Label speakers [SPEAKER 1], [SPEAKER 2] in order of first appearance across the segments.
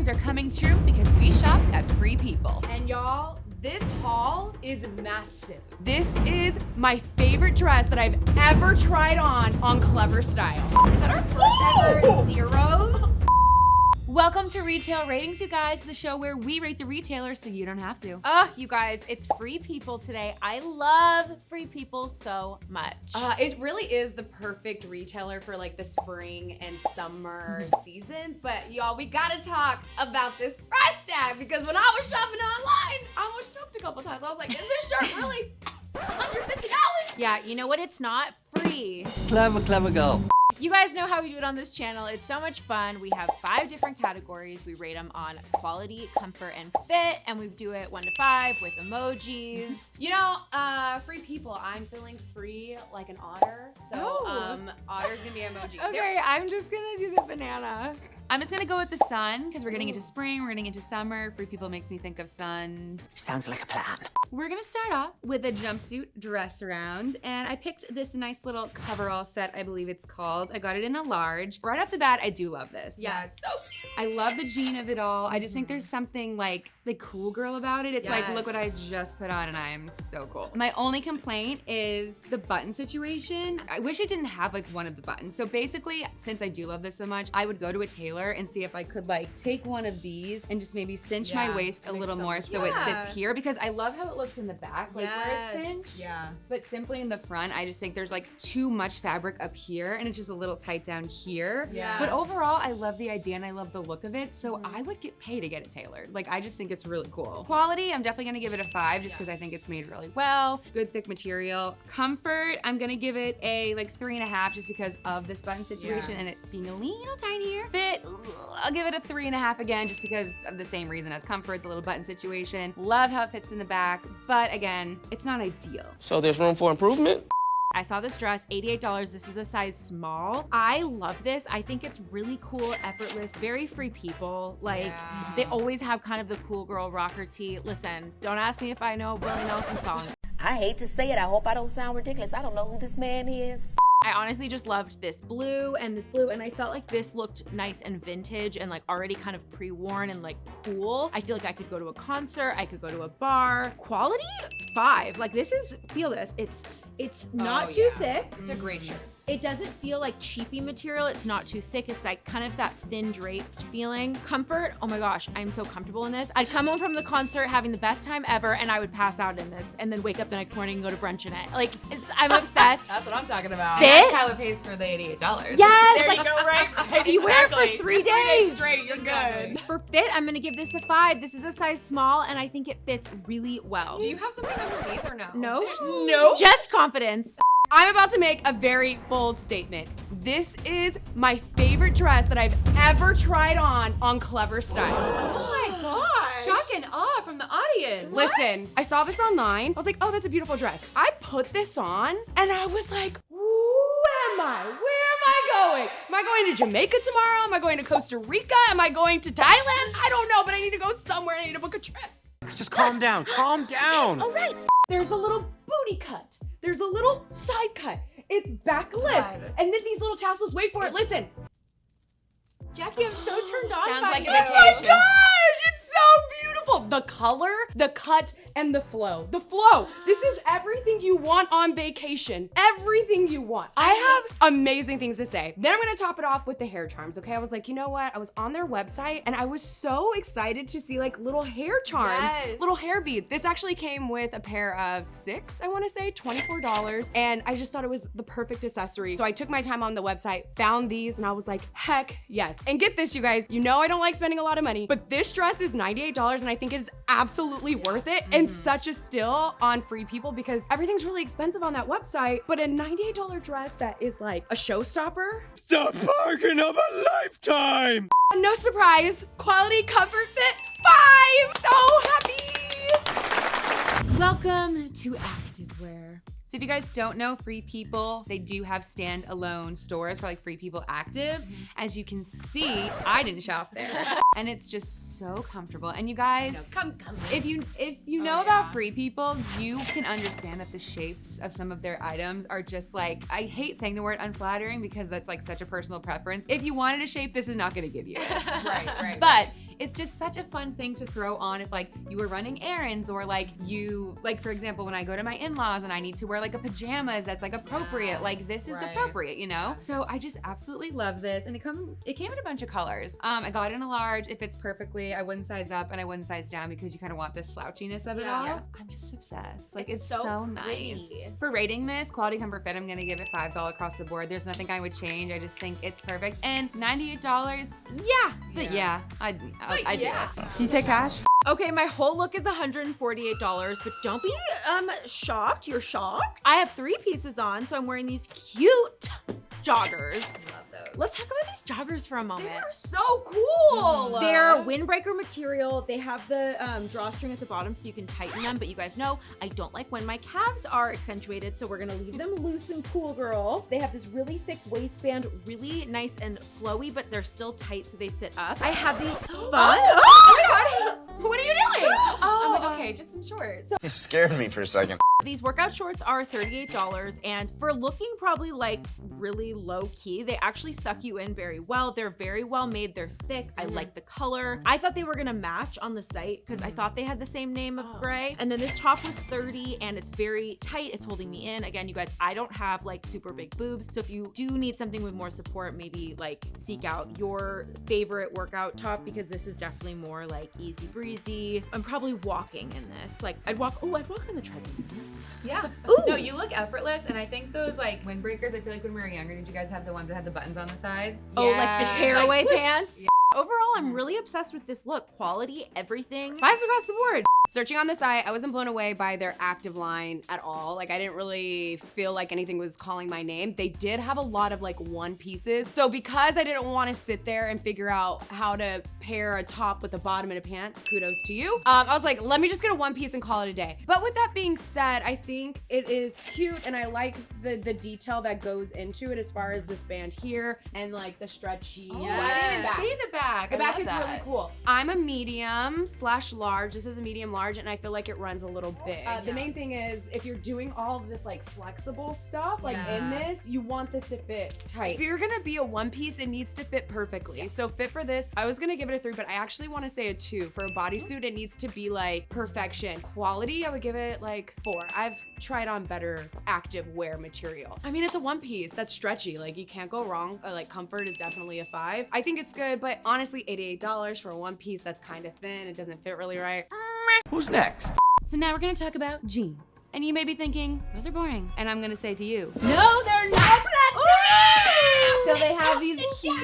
[SPEAKER 1] dreams are coming true because we shopped at Free People.
[SPEAKER 2] And y'all, this haul is massive. This is my favorite dress that I've ever tried on Clevver Style.
[SPEAKER 3] Is that our first ever zeros?
[SPEAKER 1] Welcome to Retail Ratings, you guys, the show where we rate the retailer so you don't have to.
[SPEAKER 3] You guys, it's Free People today. I love Free People so much.
[SPEAKER 2] It really is the perfect retailer for like the spring and summer seasons. But y'all, we gotta talk about this price tag because when I was shopping online, I almost choked a couple times. I was like, is this shirt really $150?
[SPEAKER 3] Yeah, you know what? It's not free.
[SPEAKER 4] Clever girl.
[SPEAKER 3] You guys know how we do it on this channel. It's so much fun. We have 5 different categories. We rate them on quality, comfort, and fit, and we do it 1 to 5 with emojis.
[SPEAKER 2] You know, Free People, I'm feeling free like an otter. So, otter's gonna be emoji.
[SPEAKER 3] Okay, I'm just gonna do the banana.
[SPEAKER 1] I'm just gonna go with the sun because we're getting into spring, we're getting into summer. Free People makes me think of sun.
[SPEAKER 4] Sounds like a plan.
[SPEAKER 1] We're gonna start off with a jumpsuit dress around, and I picked this nice little coverall set, I believe it's called. I got it in a large. Right off the bat, I do love this.
[SPEAKER 3] Yes.
[SPEAKER 1] I love the jean of it all. I just think there's something like the cool girl about it. It's like, look what I just put on and I am so cool. My only complaint is the button situation. I wish it didn't have like one of the buttons. So basically, since I do love this so much, I would go to a tailor and see if I could like take one of these and just maybe cinch my waist a little more so it sits here, because I love how it looks in the back, like where it's cinched.
[SPEAKER 2] Yeah.
[SPEAKER 1] But simply in the front, I just think there's like too much fabric up here and it's just a little tight down here.
[SPEAKER 2] Yeah.
[SPEAKER 1] But overall, I love the idea and I love the look of it. So I would get paid to get it tailored. Like, I just think it's really cool. Quality, I'm definitely gonna give it a 5 just because I think it's made really well. Good thick material. Comfort, I'm gonna give it a like 3.5 just because of this button situation and it being a little tinier. Fit, I'll give it a 3.5 again just because of the same reason as comfort, the little button situation. Love how it fits in the back, but again, it's not ideal.
[SPEAKER 4] So there's room for improvement?
[SPEAKER 3] I saw this dress, $88. This is a size small. I love this. I think it's really cool, effortless, very Free People. Like, they always have kind of the cool girl rocker tee. Listen, don't ask me if I know a Willie Nelson song.
[SPEAKER 5] I hate to say it. I hope I don't sound ridiculous. I don't know who this man is.
[SPEAKER 3] I honestly just loved this blue, and I felt like this looked nice and vintage and like already kind of pre-worn and like cool. I feel like I could go to a concert, I could go to a bar. Quality, 5. Like, this is, feel this. It's not too thick.
[SPEAKER 2] It's a great shirt.
[SPEAKER 3] It doesn't feel like cheapy material. It's not too thick. It's like kind of that thin draped feeling. Comfort, oh my gosh, I'm so comfortable in this. I'd come home from the concert having the best time ever and I would pass out in this and then wake up the next morning and go to brunch in it. Like, I'm obsessed.
[SPEAKER 2] That's what I'm talking about.
[SPEAKER 1] And that's how it pays for the $88.
[SPEAKER 3] Yes!
[SPEAKER 2] There you go, right?
[SPEAKER 3] You wear it for 3 days.
[SPEAKER 2] straight, you're good.
[SPEAKER 3] For fit, I'm gonna give this a 5. This is a size small and I think it fits really well.
[SPEAKER 2] Do you have something underneath or no?
[SPEAKER 3] No?
[SPEAKER 2] No.
[SPEAKER 3] Just confidence.
[SPEAKER 2] I'm about to make a very bold statement. This is my favorite dress that I've ever tried on Clevver Style.
[SPEAKER 3] Oh my gosh.
[SPEAKER 1] Shock and awe from the audience.
[SPEAKER 2] Listen, I saw this online. I was like, oh, that's a beautiful dress. I put this on and I was like, who am I? Where am I going? Am I going to Jamaica tomorrow? Am I going to Costa Rica? Am I going to Thailand? I don't know, but I need to go somewhere. I need to book a trip.
[SPEAKER 4] Just calm down, calm down.
[SPEAKER 2] All right. There's a little booty cut. There's a little side cut. It's backless. And then these little tassels, wait for it, listen.
[SPEAKER 3] Jackie, I'm so turned on.
[SPEAKER 1] Sounds
[SPEAKER 3] by
[SPEAKER 1] like a
[SPEAKER 3] you.
[SPEAKER 1] vacation.
[SPEAKER 2] Oh my gosh, it's so beautiful. The color, the cut, and the flow. The flow. This is everything you want on vacation. Everything you want. I have amazing things to say. Then I'm gonna top it off with the hair charms, okay? I was like, you know what? I was on their website and I was so excited to see like little hair charms, little hair beads. This actually came with a pair of 6, I wanna say, $24. And I just thought it was the perfect accessory. So I took my time on the website, found these, and I was like, heck yes. And get this, you guys, you know I don't like spending a lot of money, but this dress is $98 and I think it is absolutely worth it and such a steal on Free People because everything's really expensive on that website, but a $98 dress that is like a showstopper.
[SPEAKER 4] The bargain of a lifetime!
[SPEAKER 2] No surprise, quality, comfort, fit, 5! So happy!
[SPEAKER 1] Welcome to Activewear. So if you guys don't know Free People, they do have standalone stores for like Free People Active. As you can see, I didn't shop there. And it's just so comfortable. And you guys, if you know about Free People, you can understand that the shapes of some of their items are just like, I hate saying the word unflattering because that's like such a personal preference. If you wanted a shape, this is not gonna give you it.
[SPEAKER 2] Right.
[SPEAKER 1] But it's just such a fun thing to throw on if like you were running errands or like you, like for example, when I go to my in-laws and I need to wear like a pajamas that's like appropriate, like this is appropriate, you know? So I just absolutely love this. And it came in a bunch of colors. I got it in a large. It fits perfectly. I wouldn't size up and I wouldn't size down because you kind of want this slouchiness of it all. Yeah. I'm just obsessed. Like it's so nice. For rating this, quality, comfort, fit, I'm gonna give it 5s all across the board. There's nothing I would change. I just think it's perfect. And $98, yeah. But yeah, I'd do it.
[SPEAKER 2] Do you take cash?
[SPEAKER 3] Okay, my whole look is $148, but don't be shocked. You're shocked. I have 3 pieces on, so I'm wearing these cute joggers.
[SPEAKER 1] Love those.
[SPEAKER 3] Let's talk about these joggers for a moment.
[SPEAKER 2] They're so cool.
[SPEAKER 3] They're windbreaker material. They have the drawstring at the bottom so you can tighten them, but you guys know I don't like when my calves are accentuated, so we're gonna leave them loose and cool, girl. They have this really thick waistband, really nice and flowy, but they're still tight so they sit up. I have these fun.
[SPEAKER 2] Oh my God.
[SPEAKER 1] What are you doing? Oh, okay, just some shorts.
[SPEAKER 6] You scared me for a second.
[SPEAKER 3] These workout shorts are $38, and for looking probably like really low key, they actually suck you in very well. They're very well made. They're thick. I like the color. I thought they were gonna match on the site because I thought they had the same name of gray. And then this top was $30 and it's very tight. It's holding me in. Again, you guys, I don't have like super big boobs. So if you do need something with more support, maybe like seek out your favorite workout top because this is definitely more like easy breezy. I'm probably walking in this. Like I'd walk on the treadmill in this.
[SPEAKER 1] Yeah.
[SPEAKER 3] Ooh.
[SPEAKER 1] No, you look effortless, and I think those like windbreakers, I feel like when we were younger, did you guys have the ones that had the buttons on the sides?
[SPEAKER 3] Oh, like the tearaway
[SPEAKER 1] Like,
[SPEAKER 3] pants? Overall, I'm really obsessed with this look. Quality, everything. 5s across the board.
[SPEAKER 2] Searching on the site, I wasn't blown away by their active line at all. Like I didn't really feel like anything was calling my name. They did have a lot of like one pieces. So because I didn't want to sit there and figure out how to pair a top with a bottom and a pants, kudos to you. I was like, let me just get a one piece and call it a day. But with that being said, I think it is cute and I like the detail that goes into it as far as this band here and like the stretchy.
[SPEAKER 1] Oh, I didn't even see the back.
[SPEAKER 2] The
[SPEAKER 1] I
[SPEAKER 2] back
[SPEAKER 1] love
[SPEAKER 2] is
[SPEAKER 1] that.
[SPEAKER 2] really cool. I'm a medium/large. This is a medium large and I feel like it runs a little big. The main thing is if you're doing all of this like flexible stuff, like in this, you want this to fit tight. If you're gonna be a one piece, it needs to fit perfectly. So fit for this, I was gonna give it a 3, but I actually wanna say a 2. For a bodysuit, it needs to be like perfection. Quality, I would give it like 4. I've tried on better active wear material. I mean, it's a one piece that's stretchy. Like you can't go wrong. Like comfort is definitely a 5. I think it's good, but honestly, $88 for a one piece that's kind of thin. It doesn't fit really right.
[SPEAKER 4] Who's next?
[SPEAKER 1] So now we're gonna talk about jeans. And you may be thinking, those are boring. And I'm gonna say to you, no, they're not. So they have these cute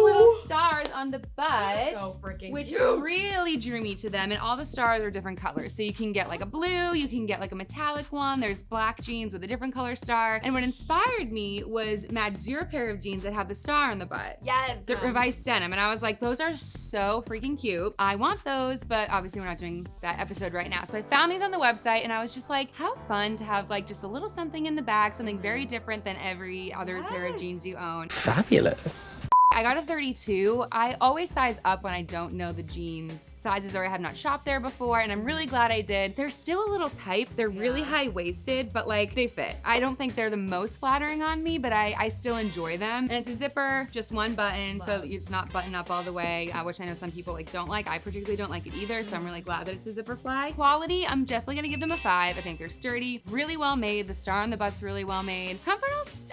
[SPEAKER 1] little stars on the butt,
[SPEAKER 2] So freaking
[SPEAKER 1] which
[SPEAKER 2] cute.
[SPEAKER 1] really drew me to them. And all the stars are different colors. So you can get like a blue, you can get like a metallic one. There's black jeans with a different color star. And what inspired me was Mad Zero pair of jeans that have the star on the butt.
[SPEAKER 3] Yes.
[SPEAKER 1] The revised denim. And I was like, those are so freaking cute. I want those, but obviously we're not doing that episode right now. So I found these on the website and I was just like, how fun to have like just a little something in the bag, something very different than every other pair of jeans you own.
[SPEAKER 4] Fabulous.
[SPEAKER 1] I got a 32. I always size up when I don't know the jeans sizes or I have not shopped there before, and I'm really glad I did. They're still a little tight. They're really high-waisted, but like they fit. I don't think they're the most flattering on me, but I still enjoy them. And it's a zipper, just one button, so it's not buttoned up all the way, which I know some people like don't like. I particularly don't like it either, so I'm really glad that it's a zipper fly. Quality, I'm definitely gonna give them a 5. I think they're sturdy, really well made. The star on the butt's really well made. Comfort,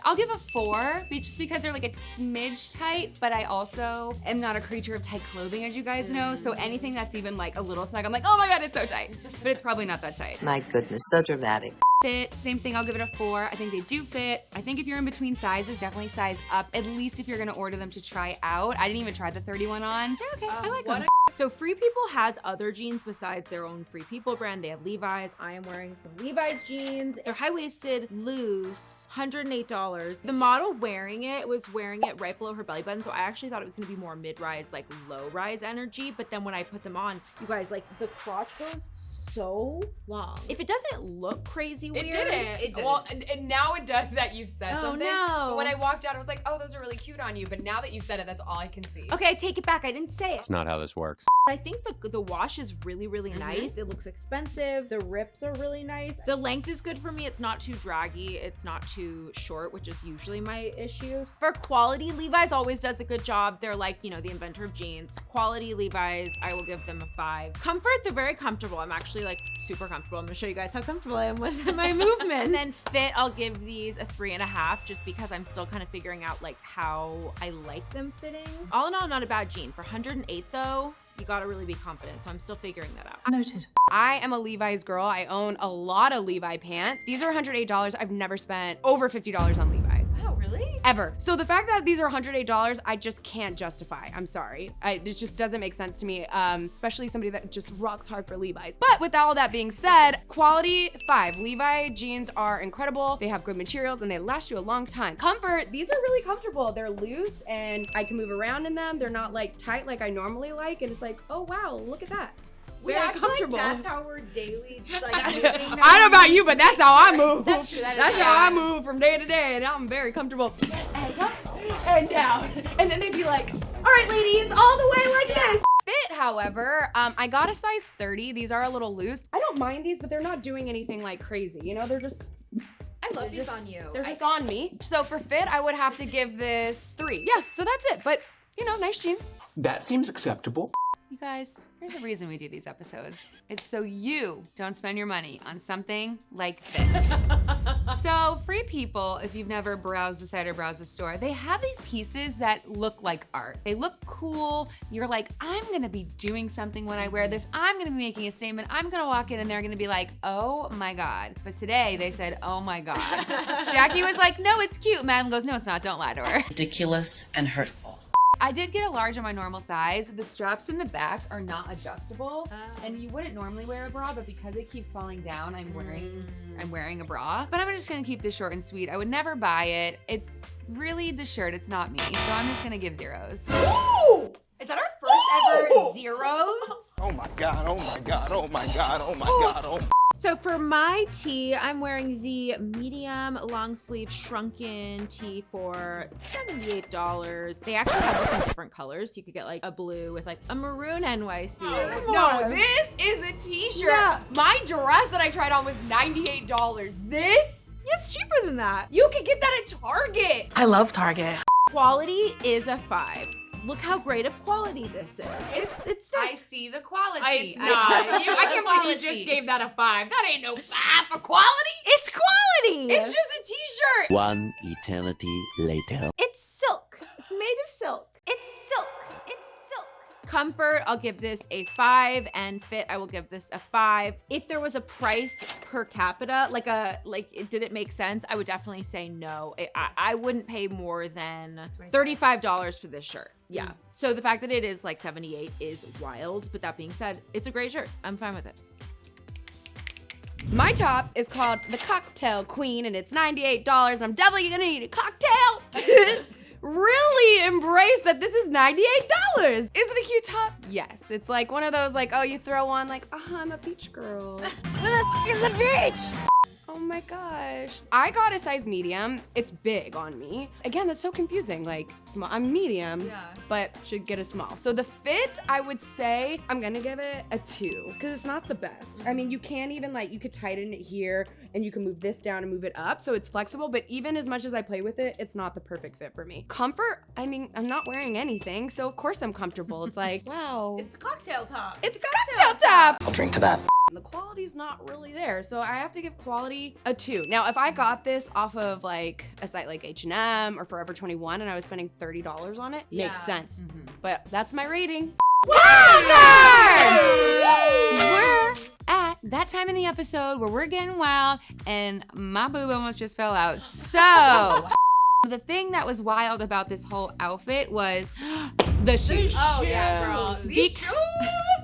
[SPEAKER 1] I'll give a 4, just because they're like a smidge tight, but I also am not a creature of tight clothing, as you guys know, so anything that's even like a little snug, I'm like, oh my god, it's so tight. But it's probably not that tight.
[SPEAKER 7] My goodness, so dramatic.
[SPEAKER 1] Fit, same thing, I'll give it a 4. I think they do fit. I think if you're in between sizes, definitely size up, at least if you're gonna order them to try out. I didn't even try the 31 on. They're okay, I like them.
[SPEAKER 3] So Free People has other jeans besides their own Free People brand. They have Levi's. I am wearing some Levi's jeans. They're high-waisted, loose, $108. The model wearing it was wearing it right below her belly button, so I actually thought it was gonna be more mid-rise, like low-rise energy, but then when I put them on, you guys, like the crotch goes so long. If it doesn't look crazy weird?
[SPEAKER 2] It didn't.
[SPEAKER 1] It didn't.
[SPEAKER 2] Well, and now it does that you've said
[SPEAKER 3] Oh,
[SPEAKER 2] something.
[SPEAKER 3] no.
[SPEAKER 2] But when I walked out, I was like, oh, those are really cute on you. But now that you said it, that's all I can see.
[SPEAKER 3] Okay, I take it back. I didn't say it.
[SPEAKER 4] That's not how this works.
[SPEAKER 3] I think the wash is really, really nice. It looks expensive. The rips are really nice. The length is good for me. It's not too draggy. It's not too short, which is usually my issue. For quality, Levi's always does a good job. They're like, you know, the inventor of jeans. Quality Levi's, I will give them a 5. Comfort, they're very comfortable. I'm actually like super comfortable. I'm gonna show you guys how comfortable I am with my movement. And then fit, I'll give these a 3.5 just because I'm still kind of figuring out like how I like them fitting. All in all, not a bad jean. For 108 though, you gotta really be confident. So I'm still figuring that out.
[SPEAKER 6] Noted.
[SPEAKER 2] I am a Levi's girl. I own a lot of Levi pants. These are $108. I've never spent over $50 on Levi's.
[SPEAKER 3] Oh, really?
[SPEAKER 2] Ever. So the fact that these are $108, I just can't justify. I'm sorry. It just doesn't make sense to me, especially somebody that just rocks hard for Levi's. But with all that being said, quality 5. Levi jeans are incredible. They have good materials and they last you a long time. Comfort, these are really comfortable. They're loose and I can move around in them. They're not like tight like I normally like. And it's like, oh wow, look at that. Very comfortable.
[SPEAKER 3] That's how we're daily like
[SPEAKER 2] I don't know about you, but that's how I move.
[SPEAKER 3] That's true.
[SPEAKER 2] That's how I move from day to day, and I'm very comfortable. And up and down. And then they'd be like, all right, ladies, all the way like this. Fit, however, I got a size 30. These are a little loose. I don't mind these, but they're not doing anything like crazy. You know, they're just,
[SPEAKER 3] I love these on you.
[SPEAKER 2] they're just on me. So for fit, I would have to give this 3. Yeah, so that's it. But, you know, nice jeans.
[SPEAKER 4] That seems acceptable.
[SPEAKER 1] You guys, there's a reason we do these episodes. It's so you don't spend your money on something like this. So free people, if you've never browsed the site or browsed the store, they have these pieces that look like art. They look cool. You're like, I'm gonna be doing something when I wear this. I'm gonna be making a statement. I'm gonna walk in and they're gonna be like, oh my God. But today they said, oh my God. Jackie was like, no, it's cute. Madeleine goes, no, it's not. Don't lie to her.
[SPEAKER 6] Ridiculous and hurtful.
[SPEAKER 1] I did get a large on my normal size. The straps in the back are not adjustable, and you wouldn't normally wear a bra, but because it keeps falling down, I'm wearing a bra. But I'm just gonna keep this short and sweet. I would never buy it. It's really the shirt, it's not me. So I'm just gonna give 0s.
[SPEAKER 2] Ooh!
[SPEAKER 3] Is that our first ever zeros?
[SPEAKER 7] Oh my God, oh my God, oh my God, oh my God, oh my.
[SPEAKER 3] So for my tee, I'm wearing the medium long sleeve shrunken tee for $78. They actually have this in different colors. You could get like a blue with like a maroon NYC.
[SPEAKER 2] No, this is a t-shirt.
[SPEAKER 3] Yeah.
[SPEAKER 2] My dress that I tried on was $98. This?
[SPEAKER 3] It's cheaper than that.
[SPEAKER 2] You could get that at Target.
[SPEAKER 6] I love Target.
[SPEAKER 3] Quality is a 5. Look how great of quality this is. It's
[SPEAKER 1] I see the quality.
[SPEAKER 2] It's not. I can't believe you just gave that a 5. That ain't no 5 for quality.
[SPEAKER 3] It's quality.
[SPEAKER 2] It's just a t-shirt.
[SPEAKER 8] One eternity later.
[SPEAKER 3] It's silk. It's made of silk. It's silk. It's silk. Comfort, I'll give this a 5, and fit, I will give this a 5. If there was a price per capita, did it make sense? I would definitely say no. I wouldn't pay more than $35 for this shirt. Yeah. So the fact that it is like 78 is wild. But that being said, it's a great shirt. I'm fine with it.
[SPEAKER 2] My top is called the Cocktail Queen, and it's $98, and I'm definitely gonna need a cocktail. Really embrace that this is $98. Is it a cute top? Yes. It's like one of those like, oh, you throw on like, oh, I'm a beach girl. Where the f is the beach? Oh my gosh. I got a size medium. It's big on me. Again, that's so confusing. Like, small, I'm medium, but should get a small. So the fit, I would say, I'm gonna give it a 2, because it's not the best. I mean, you can't even like, you could tighten it here, and you can move this down and move it up, so it's flexible, but even as much as I play with it, it's not the perfect fit for me. Comfort, I mean, I'm not wearing anything, so of course I'm comfortable. It's like, wow.
[SPEAKER 3] It's the cocktail top.
[SPEAKER 2] It's the cocktail top.
[SPEAKER 7] I'll drink to that.
[SPEAKER 2] The quality's not really there, so I have to give quality a 2. Now, if I got this off of like a site like H&M or Forever 21 and I was spending $30 on it, makes sense. But that's my rating.
[SPEAKER 1] We're at that time in the episode where we're getting wild and my boob almost just fell out. So the thing that was wild about this whole outfit was the shoes.
[SPEAKER 2] Oh yeah, girl. These shoes,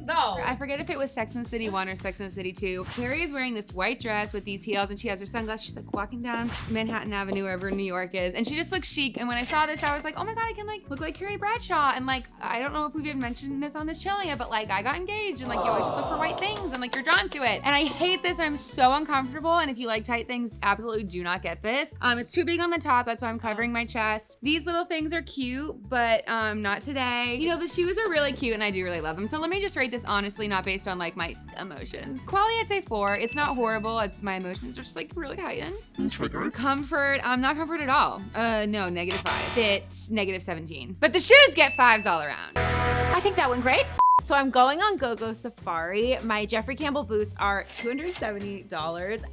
[SPEAKER 2] though.
[SPEAKER 1] I forget if it was Sex and the City 1 or Sex and the City 2. Carrie is wearing this white dress with these heels and she has her sunglasses. She's like walking down Manhattan Avenue wherever New York is. And she just looks chic. And when I saw this, I was like, oh my God, I can like look like Carrie Bradshaw. And like, I don't know if we've even mentioned this on this channel yet, but like I got engaged and like you always just look for white things and like you're drawn to it. And I hate this and I'm so uncomfortable. And if you like tight things, absolutely do not get this. It's too big on the top. That's why I'm covering my chest. These little things are cute, but not today. You know, the shoes are really cute and I do really love them. So let me just rate this honestly, not based on like my emotions. Quality, I'd say 4. It's not horrible. It's my emotions are just like really high end. Comfort, not comfort at all. No, -5. Fit, -17. But the shoes get 5s all around.
[SPEAKER 5] I think that went great.
[SPEAKER 3] So I'm going on Go-Go Safari. My Jeffrey Campbell boots are $270.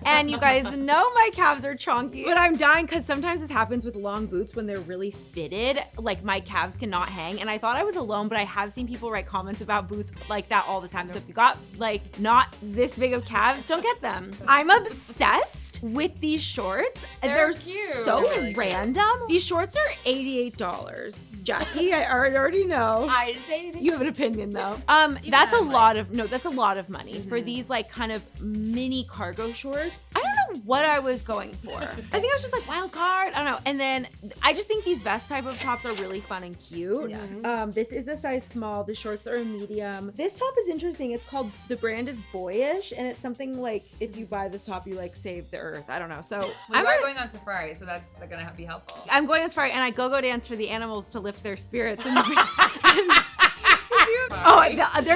[SPEAKER 3] And you guys know my calves are chonky, but I'm dying because sometimes this happens with long boots when they're really fitted, like my calves cannot hang. And I thought I was alone, but I have seen people write comments about boots like that all the time. So if you got like not this big of calves, don't get them. I'm obsessed with these shorts. They're
[SPEAKER 1] cute.
[SPEAKER 3] so
[SPEAKER 1] They're really
[SPEAKER 3] random. These shorts are $88. Jackie, I already know.
[SPEAKER 1] I didn't say anything.
[SPEAKER 3] You have an opinion though. That's a lot of money for these like kind of mini cargo shorts. I don't know what I was going for. I think I was just like wild card. I don't know. And then I just think these vest type of tops are really fun and cute. Yeah. This is a size small. The shorts are a medium. This top is interesting. It's called, the brand is Boyish, and it's something like if you buy this top, you like save the earth. I don't know. So
[SPEAKER 1] I'm going on safari, so that's gonna be helpful.
[SPEAKER 3] I'm going on safari, and I go dance for the animals to lift their spirits. And they're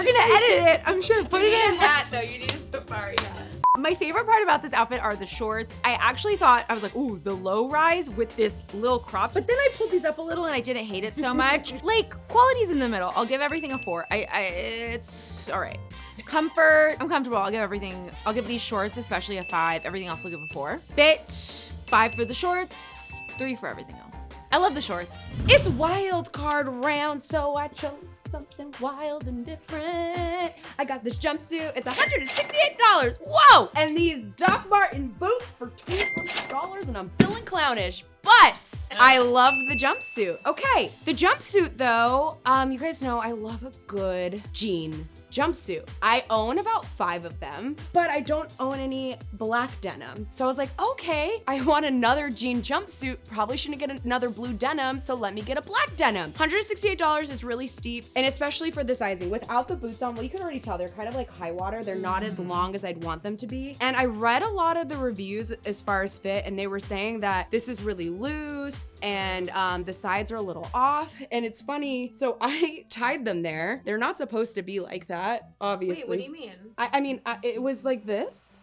[SPEAKER 3] gonna edit it. I'm sure. Put it in.
[SPEAKER 1] Hat though. You need a safari hat.
[SPEAKER 3] My favorite part about this outfit are the shorts. I actually thought, I was like, ooh, the low rise with this little crop. But then I pulled these up a little and I didn't hate it so much. Like, quality's in the middle. I'll give everything a 4. It's all right. Comfort, I'm comfortable. I'll give these shorts, especially a 5. Everything else I'll give a 4. Fit, 5 for the shorts, 3 for everything else. I love the shorts.
[SPEAKER 2] It's wild card round, so I chose something wild and different. I got this jumpsuit. It's $168. Whoa! And these Doc Marten boots for $200, and I'm feeling clownish. But I love the jumpsuit. Okay, the jumpsuit though, you guys know I love a good jean jumpsuit. I own about 5 of them, but I don't own any black denim. So I was like, okay, I want another jean jumpsuit. Probably shouldn't get another blue denim, so let me get a black denim. $168 is really steep, and especially for the sizing. Without the boots on, well, you can already tell they're kind of like high water. They're not as long as I'd want them to be. And I read a lot of the reviews as far as fit, and they were saying that this is really loose and the sides are a little off. And it's funny, so I tied them there. They're not supposed to be like that, obviously.
[SPEAKER 3] Wait, what do you mean?
[SPEAKER 2] I mean, it was like this.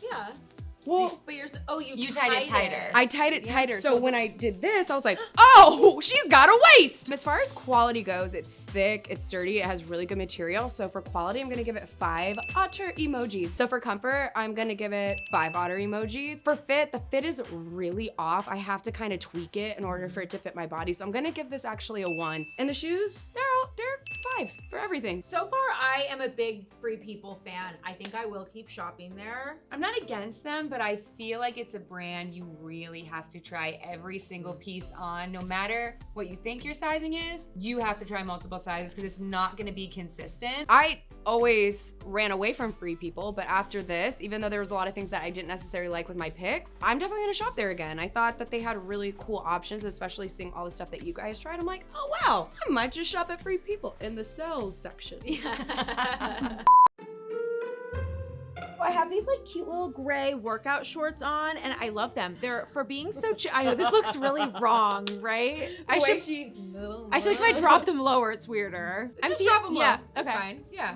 [SPEAKER 3] Yeah.
[SPEAKER 2] Well,
[SPEAKER 3] but
[SPEAKER 1] you tied it tighter.
[SPEAKER 2] I tied it tighter. So when I did this, I was like, oh, she's got a waist. As far as quality goes, it's thick, it's sturdy, it has really good material. So for quality, I'm gonna give it 5 otter emojis. So for comfort, I'm gonna give it 5 otter emojis. For fit, the fit is really off. I have to kind of tweak it in order for it to fit my body. So I'm gonna give this actually a 1. And the shoes, they're 5 for everything.
[SPEAKER 3] So far, I am a big Free People fan. I think I will keep shopping there.
[SPEAKER 1] I'm not against them, but I feel like it's a brand you really have to try every single piece on. No matter what you think your sizing is, you have to try multiple sizes because it's not gonna be consistent.
[SPEAKER 2] I always ran away from Free People, but after this, even though there was a lot of things that I didn't necessarily like with my picks, I'm definitely gonna shop there again. I thought that they had really cool options, especially seeing all the stuff that you guys tried. I'm like, oh wow, I might just shop at Free People in the sales section.
[SPEAKER 3] Yeah. I have these like cute little gray workout shorts on and I love them. They're for being so I know this looks really wrong, right? I feel like if I drop them lower, it's weirder.
[SPEAKER 2] Just drop them low.
[SPEAKER 3] Yeah,
[SPEAKER 2] It's
[SPEAKER 3] okay.
[SPEAKER 2] fine. Yeah.